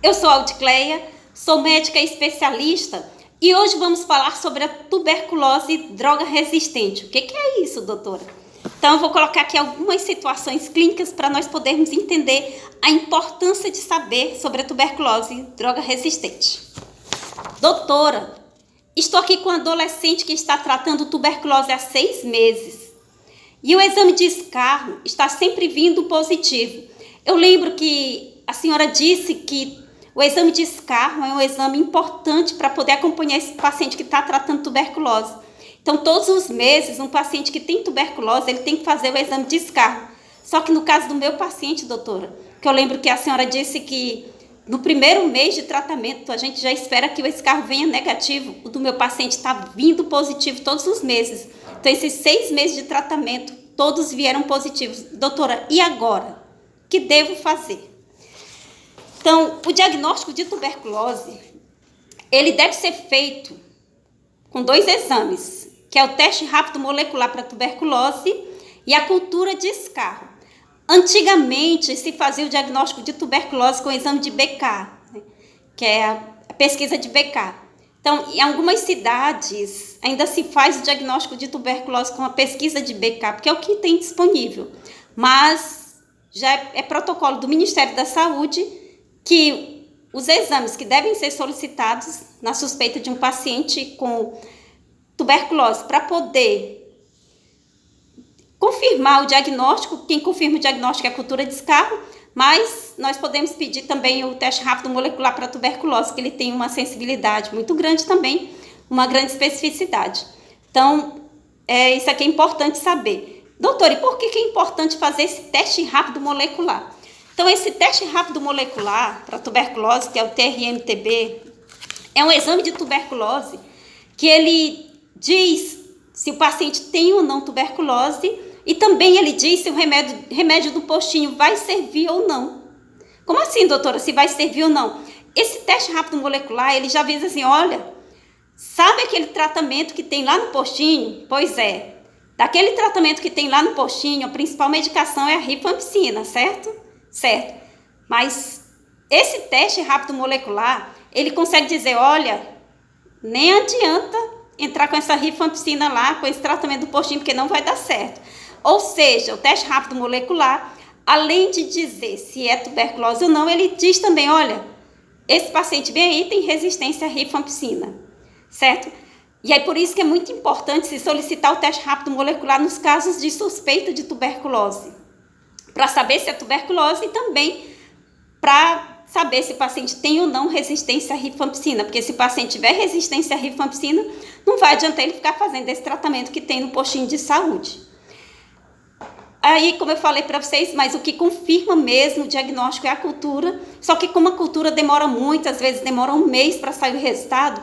Eu sou Audicleia, sou médica especialista e hoje vamos falar sobre a tuberculose droga resistente. O que é isso, doutora? Então, eu vou colocar aqui algumas situações clínicas para nós podermos entender a importância de saber sobre a tuberculose droga resistente. Doutora, estou aqui com um adolescente que está tratando tuberculose há 6 meses e o exame de escarro está sempre vindo positivo. Eu lembro que a senhora disse que o exame de escarro é um exame importante para poder acompanhar esse paciente que está tratando tuberculose. Então, todos os meses, um paciente que tem tuberculose, ele tem que fazer o exame de escarro. Só que no caso do meu paciente, doutora, que eu lembro que a senhora disse que no primeiro mês de tratamento, a gente já espera que o escarro venha negativo. O do meu paciente está vindo positivo todos os meses. Então, esses 6 meses de tratamento, todos vieram positivos. Doutora, e agora? O que devo fazer? Então, o diagnóstico de tuberculose, ele deve ser feito com 2 exames, que é o teste rápido molecular para tuberculose e a cultura de escarro. Antigamente, se fazia o diagnóstico de tuberculose com o exame de BK, né, que é a pesquisa de BK. Então, em algumas cidades, ainda se faz o diagnóstico de tuberculose com a pesquisa de BK, porque é o que tem disponível. Mas já é protocolo do Ministério da Saúde que os exames que devem ser solicitados na suspeita de um paciente com tuberculose para poder confirmar o diagnóstico, quem confirma o diagnóstico é a cultura de escarro, mas nós podemos pedir também o teste rápido molecular para tuberculose, que ele tem uma sensibilidade muito grande também, uma grande especificidade. Então, isso aqui é importante saber. Doutor, e por que é importante fazer esse teste rápido molecular? Então, esse teste rápido molecular para tuberculose, que é o TRMTB, é um exame de tuberculose que ele diz se o paciente tem ou não tuberculose e também ele diz se o remédio do postinho vai servir ou não. Como assim, doutora, se vai servir ou não? Esse teste rápido molecular, ele já diz assim, olha, sabe aquele tratamento que tem lá no postinho? Pois é, daquele tratamento que tem lá no postinho, a principal medicação é a rifampicina, certo? Certo, mas esse teste rápido molecular, ele consegue dizer, olha, nem adianta entrar com essa rifampicina lá, com esse tratamento do postinho, porque não vai dar certo. Ou seja, o teste rápido molecular, além de dizer se é tuberculose ou não, ele diz também, olha, esse paciente bem aí tem resistência à rifampicina, certo? E aí por isso que é muito importante se solicitar o teste rápido molecular nos casos de suspeita de tuberculose, para saber se é tuberculose e também para saber se o paciente tem ou não resistência à rifampicina, porque se o paciente tiver resistência à rifampicina, não vai adiantar ele ficar fazendo esse tratamento que tem no postinho de saúde. Aí, como eu falei para vocês, mas o que confirma mesmo o diagnóstico é a cultura, só que como a cultura demora muito, às vezes demora um mês para sair o resultado,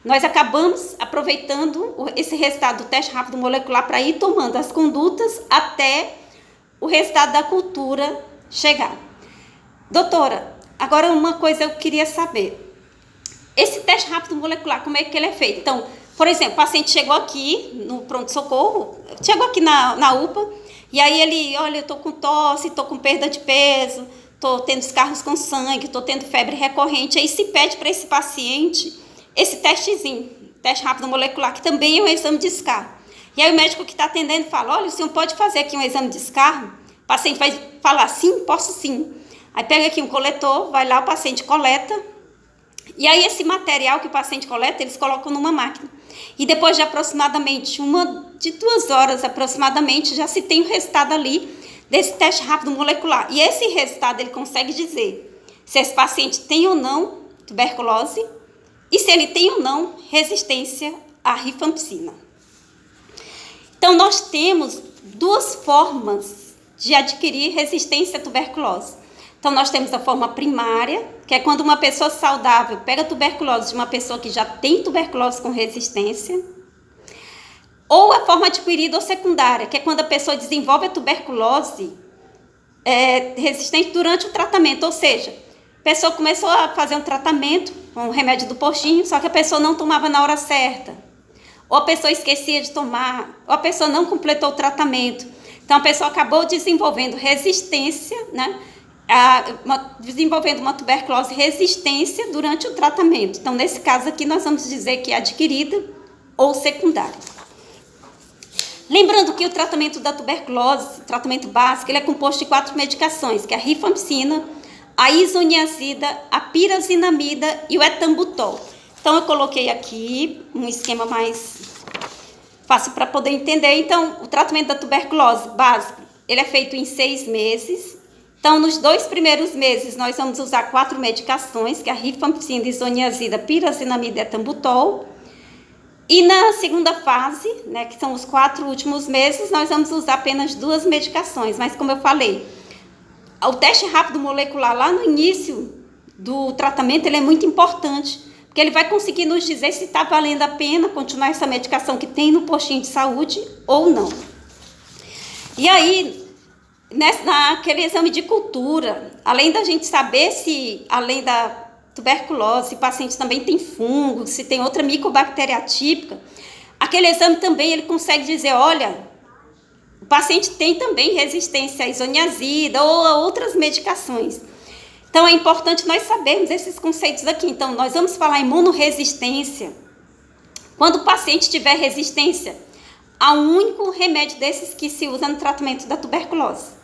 nós acabamos aproveitando esse resultado do teste rápido molecular para ir tomando as condutas até o resultado da cultura chegar. Doutora, agora uma coisa eu queria saber. Esse teste rápido molecular, como é que ele é feito? Então, por exemplo, o paciente chegou aqui no pronto-socorro, chegou aqui na UPA, e aí ele, olha, eu estou com tosse, estou com perda de peso, estou tendo escarros com sangue, estou tendo febre recorrente, aí se pede para esse paciente esse testezinho, teste rápido molecular, que também é um exame de escarro. E aí o médico que está atendendo fala, olha, o senhor pode fazer aqui um exame de escarro? O paciente vai falar, sim, posso sim. Aí pega aqui um coletor, vai lá, o paciente coleta. E aí esse material que o paciente coleta, eles colocam numa máquina. E depois de aproximadamente 2 horas aproximadamente, já se tem o resultado ali desse teste rápido molecular. E esse resultado ele consegue dizer se esse paciente tem ou não tuberculose e se ele tem ou não resistência à rifampicina. Então, nós temos 2 formas de adquirir resistência à tuberculose. Então, nós temos a forma primária, que é quando uma pessoa saudável pega a tuberculose de uma pessoa que já tem tuberculose com resistência. Ou a forma adquirida ou secundária, que é quando a pessoa desenvolve a tuberculose resistente durante o tratamento. Ou seja, a pessoa começou a fazer um tratamento com o remédio do postinho, só que a pessoa não tomava na hora certa. Ou a pessoa esquecia de tomar, ou a pessoa não completou o tratamento. Então, a pessoa acabou desenvolvendo resistência, né? desenvolvendo uma tuberculose resistência durante o tratamento. Então, nesse caso aqui, nós vamos dizer que é adquirida ou secundária. Lembrando que o tratamento da tuberculose, tratamento básico, ele é composto de 4 medicações, que é a rifampicina, a isoniazida, a pirazinamida e o etambutol. Então, eu coloquei aqui um esquema mais fácil para poder entender. Então, o tratamento da tuberculose básico, ele é feito em 6 meses. Então, nos 2 primeiros meses, nós vamos usar 4 medicações, que é a rifampicina, isoniazida, pirazinamida e etambutol. E na segunda fase, né, que são os 4 últimos meses, nós vamos usar apenas 2 medicações. Mas, como eu falei, o teste rápido molecular lá no início do tratamento, ele é muito importante, porque ele vai conseguir nos dizer se está valendo a pena continuar essa medicação que tem no postinho de saúde ou não. E aí, naquele exame de cultura, além da gente saber se, além da tuberculose, se o paciente também tem fungo, se tem outra micobactéria atípica, aquele exame também ele consegue dizer, olha, o paciente tem também resistência à isoniazida ou a outras medicações. Então, é importante nós sabermos esses conceitos aqui. Então, nós vamos falar em imunorresistência quando o paciente tiver resistência a um único remédio desses que se usa no tratamento da tuberculose.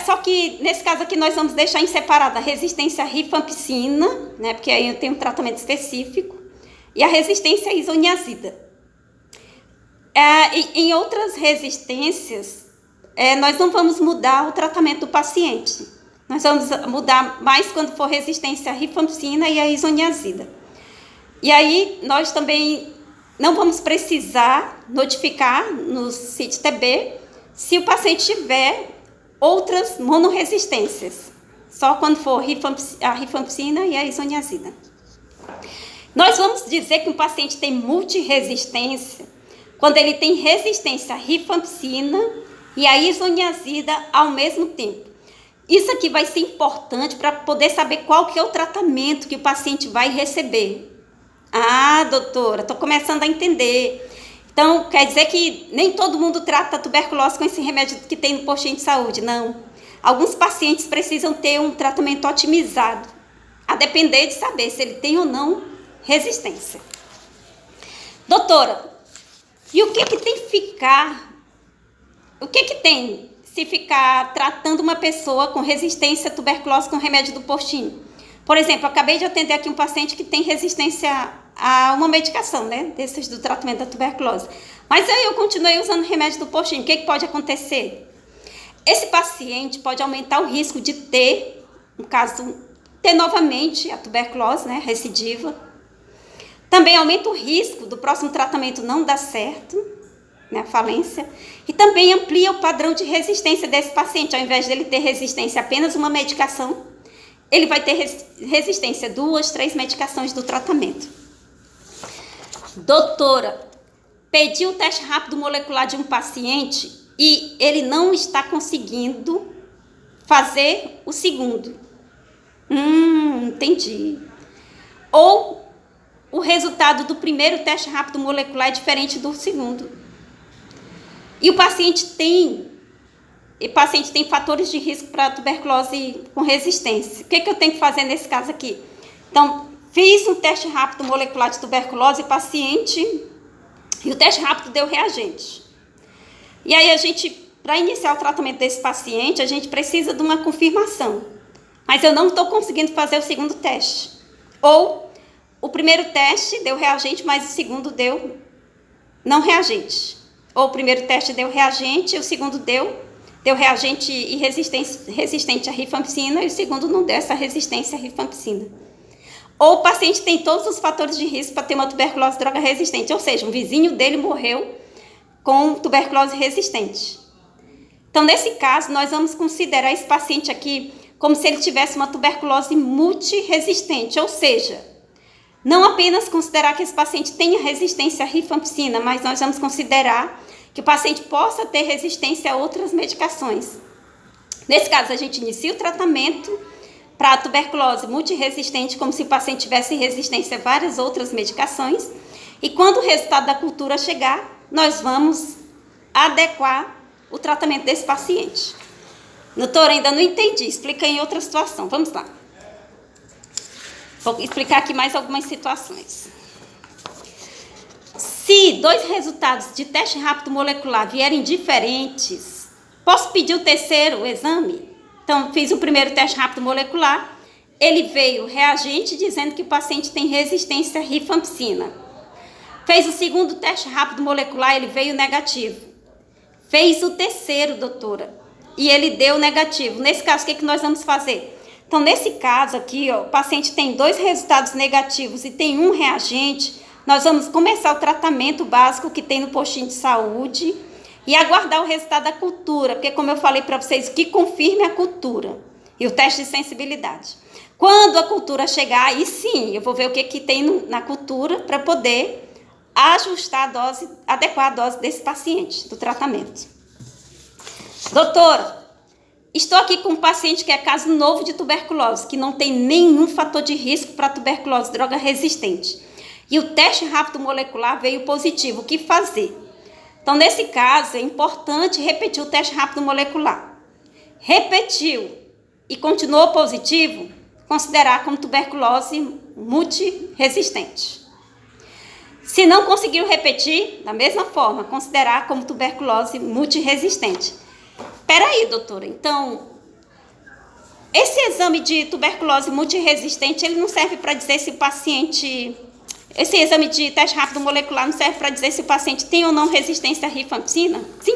Só que, nesse caso aqui, nós vamos deixar em separado a resistência à rifampicina, né, porque aí tem um tratamento específico, e a resistência à isoniazida. Em outras resistências, nós não vamos mudar o tratamento do paciente. Nós vamos mudar mais quando for resistência à rifampicina e à isoniazida. E aí, nós também não vamos precisar notificar no CIT-TB se o paciente tiver outras monorresistências, só quando for a rifampicina e a isoniazida. Nós vamos dizer que um paciente tem multiresistência quando ele tem resistência à rifampicina e à isoniazida ao mesmo tempo. Isso aqui vai ser importante para poder saber qual que é o tratamento que o paciente vai receber. Ah, doutora, estou começando a entender. Então, quer dizer que nem todo mundo trata a tuberculose com esse remédio que tem no postinho de saúde, não. Alguns pacientes precisam ter um tratamento otimizado, a depender de saber se ele tem ou não resistência. Doutora, e o que tem que ficar? O que tem se ficar tratando uma pessoa com resistência à tuberculose com remédio do postinho? Por exemplo, eu acabei de atender aqui um paciente que tem resistência a uma medicação, né, desses do tratamento da tuberculose. Mas aí eu continuei usando remédio do postinho. O que pode acontecer? Esse paciente pode aumentar o risco de ter, no caso, ter novamente a tuberculose, né, recidiva. Também aumenta o risco do próximo tratamento não dar certo, né, falência. E também amplia o padrão de resistência desse paciente. Ao invés dele ter resistência a apenas uma medicação, ele vai ter resistência a 2, 3 medicações do tratamento. Doutora, pedi o teste rápido molecular de um paciente e ele não está conseguindo fazer o segundo. Entendi. Ou o resultado do primeiro teste rápido molecular é diferente do segundo. E o paciente tem fatores de risco para tuberculose com resistência. O que eu tenho que fazer nesse caso aqui? Então, fiz um teste rápido molecular de tuberculose e o teste rápido deu reagente. E aí para iniciar o tratamento desse paciente, a gente precisa de uma confirmação. Mas eu não estou conseguindo fazer o segundo teste. Ou o primeiro teste deu reagente, mas o segundo deu não reagente. Ou o primeiro teste deu reagente e o segundo deu reagente e resistente à rifampicina e o segundo não deu essa resistência à rifampicina. Ou o paciente tem todos os fatores de risco para ter uma tuberculose droga resistente, ou seja, um vizinho dele morreu com tuberculose resistente. Então, nesse caso, nós vamos considerar esse paciente aqui como se ele tivesse uma tuberculose multiresistente, ou seja, não apenas considerar que esse paciente tenha resistência à rifampicina, mas nós vamos considerar que o paciente possa ter resistência a outras medicações. Nesse caso, a gente inicia o tratamento para a tuberculose multiresistente, como se o paciente tivesse resistência a várias outras medicações. E quando o resultado da cultura chegar, nós vamos adequar o tratamento desse paciente. Doutora, ainda não entendi. Explica em outra situação. Vamos lá. Vou explicar aqui mais algumas situações. Se dois resultados de teste rápido molecular vierem diferentes, posso pedir o terceiro exame? Então, fiz o primeiro teste rápido molecular. Ele veio reagente dizendo que o paciente tem resistência à rifampicina. Fez o segundo teste rápido molecular, ele veio negativo. Fez o terceiro, doutora, e ele deu negativo. Nesse caso, o que nós vamos fazer? Então, nesse caso aqui, ó, o paciente tem 2 resultados negativos e tem um reagente. Nós vamos começar o tratamento básico que tem no postinho de saúde e aguardar o resultado da cultura, porque, como eu falei para vocês, que confirme a cultura e o teste de sensibilidade. Quando a cultura chegar, aí sim, eu vou ver o que tem na cultura para poder ajustar a dose, adequar a dose desse paciente, do tratamento. Doutora, estou aqui com um paciente que é caso novo de tuberculose, que não tem nenhum fator de risco para tuberculose, droga resistente. E o teste rápido molecular veio positivo. O que fazer? Então, nesse caso, é importante repetir o teste rápido molecular. Repetiu e continuou positivo, considerar como tuberculose multiresistente. Se não conseguiu repetir, da mesma forma, considerar como tuberculose multiresistente. Peraí, doutora, então, esse exame de tuberculose multiresistente, ele não serve para dizer se o paciente... Esse exame de teste rápido molecular não serve para dizer se o paciente tem ou não resistência à rifampicina? Sim,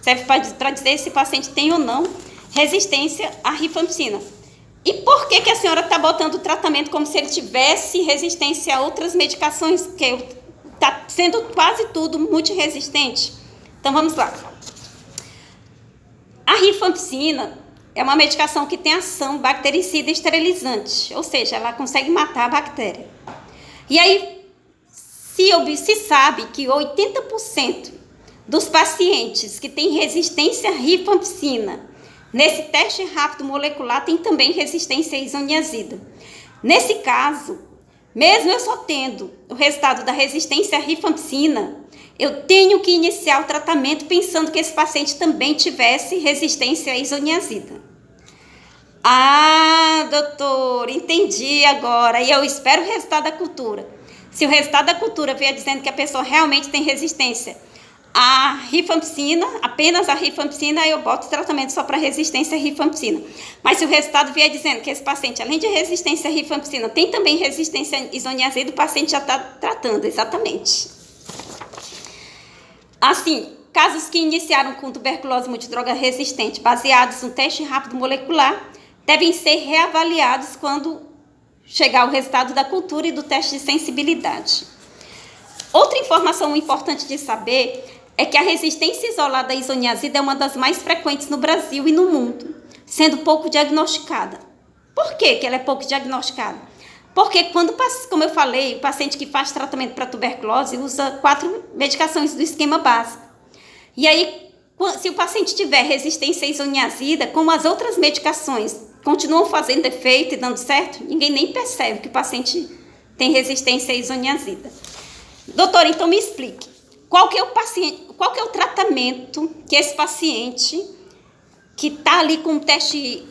serve para dizer se o paciente tem ou não resistência à rifampicina. E por que a senhora está botando o tratamento como se ele tivesse resistência a outras medicações, que está sendo quase tudo multiresistente? Então, vamos lá. A rifampicina é uma medicação que tem ação bactericida e esterilizante, ou seja, ela consegue matar a bactéria. E aí, se sabe que 80% dos pacientes que têm resistência à rifampicina, nesse teste rápido molecular, tem também resistência à isoniazida. Nesse caso, mesmo eu só tendo o resultado da resistência à rifampicina, eu tenho que iniciar o tratamento pensando que esse paciente também tivesse resistência à isoniazida. Ah, doutor, entendi agora. E eu espero o resultado da cultura. Se o resultado da cultura vier dizendo que a pessoa realmente tem resistência à rifampicina, apenas a rifampicina, aí eu boto o tratamento só para resistência à rifampicina. Mas se o resultado vier dizendo que esse paciente, além de resistência à rifampicina, tem também resistência à isoniazida, o paciente já está tratando, exatamente. Assim, casos que iniciaram com tuberculose multidroga resistente, baseados no teste rápido molecular, devem ser reavaliados quando chegar o resultado da cultura e do teste de sensibilidade. Outra informação importante de saber é que a resistência isolada à isoniazida é uma das mais frequentes no Brasil e no mundo, sendo pouco diagnosticada. Por que ela é pouco diagnosticada? Porque quando, como eu falei, o paciente que faz tratamento para tuberculose usa 4 medicações do esquema básico. E aí, se o paciente tiver resistência à isoniazida, como as outras medicações continuam fazendo efeito e dando certo, ninguém nem percebe que o paciente tem resistência à isoniazida. Doutora, então me explique, qual que é o tratamento que esse paciente que está ali com o teste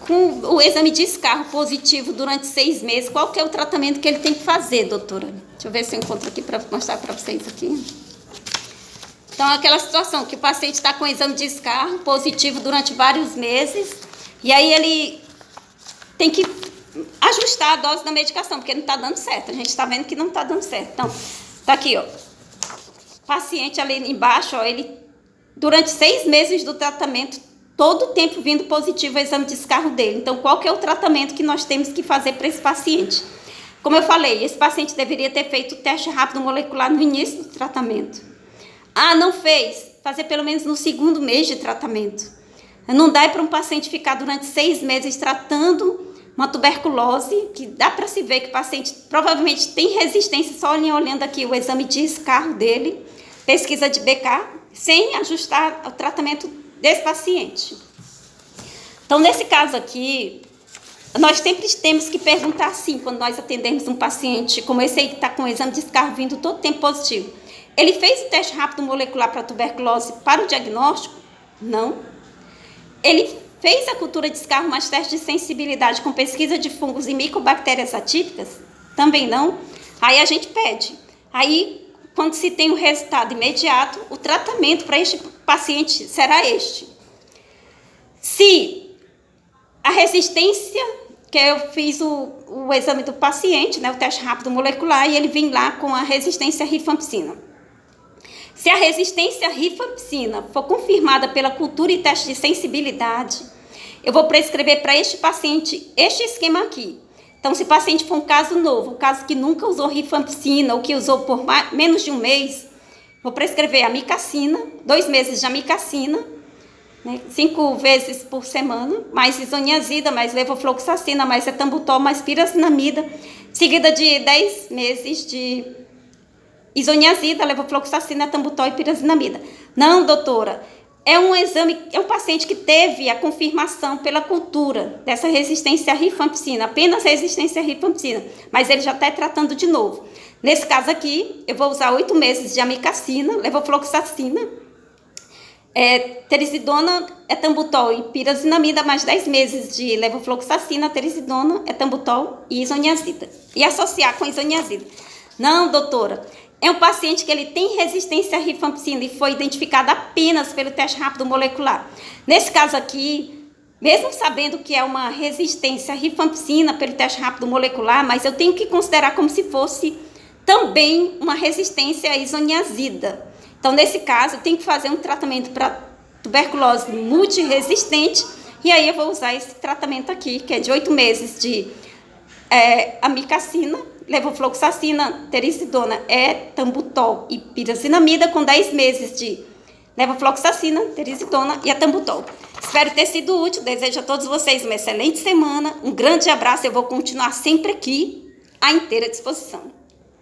com o exame de escarro positivo durante 6 meses, qual que é o tratamento que ele tem que fazer, doutora? Deixa eu ver se eu encontro aqui para mostrar para vocês aqui. Então, aquela situação que o paciente está com o exame de escarro positivo durante vários meses, e aí ele tem que ajustar a dose da medicação, porque não está dando certo. A gente está vendo que não está dando certo. Então, tá aqui, ó. Paciente ali embaixo, ó, ele, durante 6 meses do tratamento, todo o tempo vindo positivo o exame de escarro dele. Então, qual que é o tratamento que nós temos que fazer para esse paciente? Como eu falei, esse paciente deveria ter feito o teste rápido molecular no início do tratamento. Ah, não fez? Fazer pelo menos no 2º mês de tratamento. Não dá para um paciente ficar durante 6 meses tratando uma tuberculose, que dá para se ver que o paciente provavelmente tem resistência, só olhando aqui o exame de escarro dele, pesquisa de BK, sem ajustar o tratamento desse paciente. Então, nesse caso aqui, nós sempre temos que perguntar assim, quando nós atendermos um paciente como esse aí que está com o exame de escarro vindo todo tempo positivo. Ele fez o teste rápido molecular para tuberculose para o diagnóstico? Não. Ele fez a cultura de escarro, mas teste de sensibilidade com pesquisa de fungos e micobactérias atípicas? Também não. Aí a gente pede. Aí, quando se tem o resultado imediato, o tratamento para este paciente será este. Se a resistência, que eu fiz o exame do paciente, né, o teste rápido molecular, e ele vem lá com a resistência à rifampicina. Se a resistência à rifampicina for confirmada pela cultura e teste de sensibilidade, eu vou prescrever para este paciente este esquema aqui. Então, se o paciente for um caso novo, um caso que nunca usou rifampicina ou que usou por menos de um mês, vou prescrever amicacina, 2 meses de amicacina, né, 5 vezes por semana, mais isoniazida, mais levofloxacina, mais etambutol, mais pirazinamida, seguida de 10 meses de isoniazida, levofloxacina, etambutol e pirazinamida. Não, doutora, é um exame, é um paciente que teve a confirmação pela cultura dessa resistência à rifampicina, apenas resistência à rifampicina, mas ele já está tratando de novo. Nesse caso aqui, eu vou usar 8 meses de amicacina, levofloxacina, terizidona, etambutol e pirazinamida, mais 10 meses de levofloxacina, terizidona, etambutol e isoniazida. E associar com isoniazida. Não, doutora, é um paciente que ele tem resistência à rifampicina e foi identificado apenas pelo teste rápido molecular. Nesse caso aqui, mesmo sabendo que é uma resistência à rifampicina pelo teste rápido molecular, mas eu tenho que considerar como se fosse também uma resistência à isoniazida. Então, nesse caso, eu tenho que fazer um tratamento para tuberculose multiresistente, e aí eu vou usar esse tratamento aqui, que é de 8 meses de amicacina, levofloxacina, terizidona, etambutol e pirazinamida, com 10 meses de levofloxacina, terizidona e etambutol. Espero ter sido útil, desejo a todos vocês uma excelente semana, um grande abraço, eu vou continuar sempre aqui à inteira disposição.